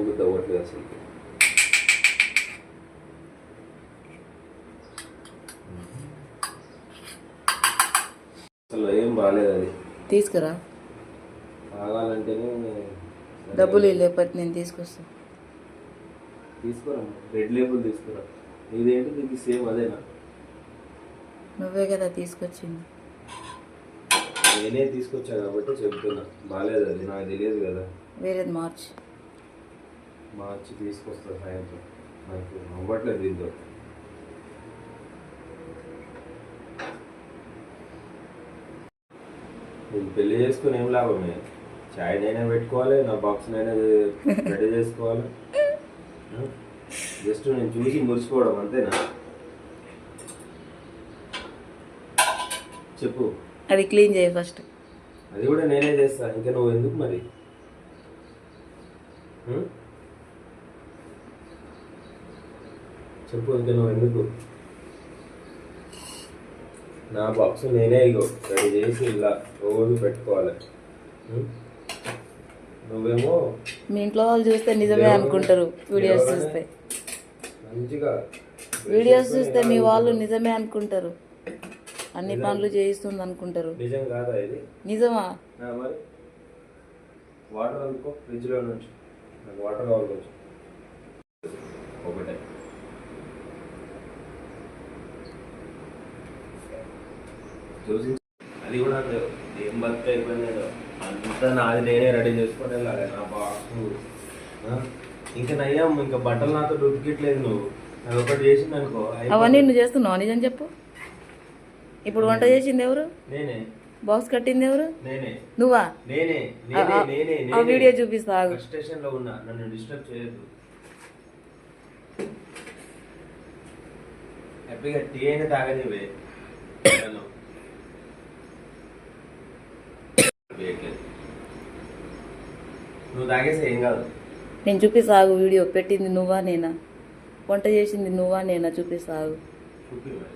తినబుద్ధి అవ్వట్లేదు అసలు. అసలు ఏం బాగాలేదు అది. తీసుకురా, తాగాలంటేనే డబ్బులు లేకపోతే నేను తీసుకొస్తా. తీసుకురా, రెడ్ లేబుల్ తీసుకురా. ఇదేంటి నీకు సేమ్ అదేనా? నువ్వే కదా తీసుకొచ్చింది. నేనే తీసుకొచ్చా కాబట్టి చెప్తున్నా, బాగాలేదు అది, నాకు తెలియదు కదా. వేరేది మార్చి తీసుకొస్తా సాయంత్రం. నాకు అవ్వట్లేదు దీంతో. నేను పెళ్లి చేసుకుని ఏం లాభమే? చాయ్ నైనా పెట్టుకోవాలి, నా బాక్స్ నైనా రెడీ చేసుకోవాలి. జస్ట్ నేను చూసి మురిసిపోవడం అంతేనా? చెప్పు. అది క్లీన్ చేయి ఫస్ట్. అది కూడా నేనే చేస్తా, ఇంకా నువ్వు ఎందుకు మరి? చెప్పు, ఇంకా నువ్వు ఎందుకు? నా బాక్స్ నేనే ఇగో రెడీ చేసి ఇలా రోజు పెట్టుకోవాలి. నువ్వేమో మీ ఇంట్లో వాళ్ళు చూస్తే నిజమే అనుకుంటారు. వీడియోస్ చూస్తే మంచిగా మీ వాళ్ళు నిజమే అనుకుంటారు. అన్ని పనులు చేయిస్తుంది అనుకుంటారు. నిజం కాదా ఇది? నిజమా? మరి వాటర్ అనుకో, ఫ్రిడ్జ్లో నుంచి నాకు వాటర్ కావాలి కొంచెం. ఒకటే చూసి అది కూడా ఏం బతుక అయిపోయిందో అంతా నాది, నేనే రెడీ చేసుకొని వెళ్ళాలి నా బాక్స్. ఇంకా నయ్యాం, ఇంకా బట్టలు నాతో ఉతికిట్లేదు. నువ్వు అది ఒకటి చేసింది అనుకో. అవన్నీ నువ్వు చేస్తున్నావు, నిజం చెప్పు. ఇప్పుడు వంట చేసింది ఎవరు? నేనే. బాక్స్ కట్టింది ఎవరు? నేనే. నువ్వా? నేనే. ఆ వీడియో చూపిస్తా. స్టేషన్ లో ఉన్నా, నన్ను డిస్టర్బ్ చేయొద్దు. హ్యాపీగా టీ అయినా తాగనివే. నువ్వు తాగేసి ఏం కాదు. నేను చూపిస్తాగు. వీడియో పెట్టింది నువ్వా నేనా? వంట చేసింది నువ్వా నేనా? చూపిస్తాగు. చూపి మరి.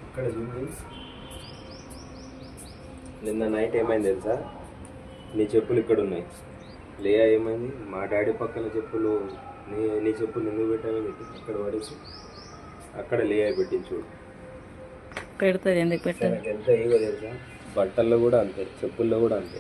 ఇక్కడ చూపి. నిన్న నైట్ ఏమైంది తెలుసా? నీ చెప్పులు ఇక్కడ ఉన్నాయి. లేయా ఏమైంది? మా డాడీ పక్కన చెప్పులు, నీ చెప్పులు ఎందుకు పెట్టామని చెప్పి అక్కడ పడేసి అక్కడ లేయా పెట్టింది చూడు. పెడుతుంది, ఎందుకు పెట్టాలి? ఎంత ఈగో తెలుసా? బట్టల్లో కూడా అంతే, చెప్పుల్లో కూడా అంతే.